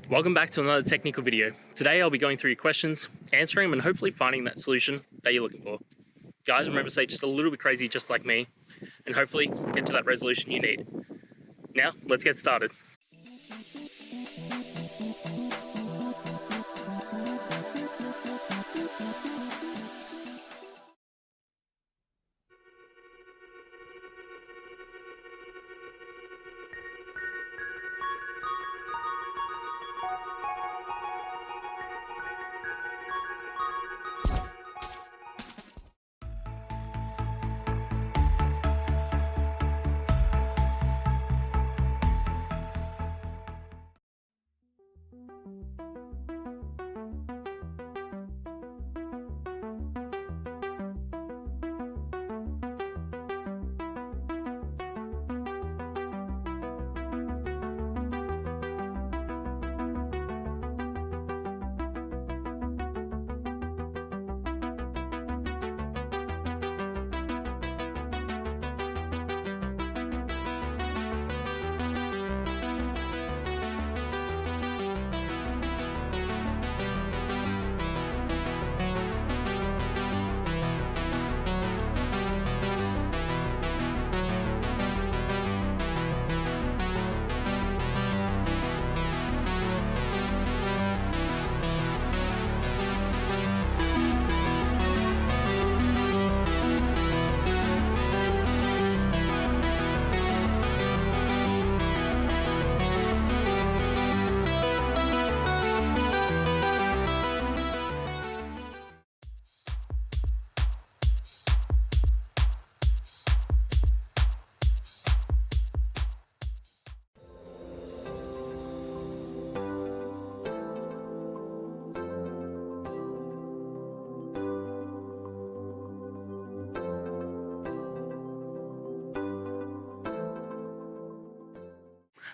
Welcome back to another technical video. Today I'll be going through your questions, answering them and hopefully finding that solution that you're looking for. Guys, remember to stay just a little bit crazy just like me and hopefully get to that resolution you need. Now, let's get started.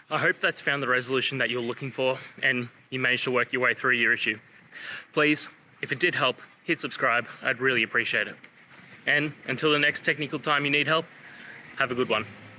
I hope that's found the resolution that you're looking for and you managed to work your way through your issue. Please, if it did help, hit subscribe. I'd really appreciate it. And until the next technical time you need help, have a good one.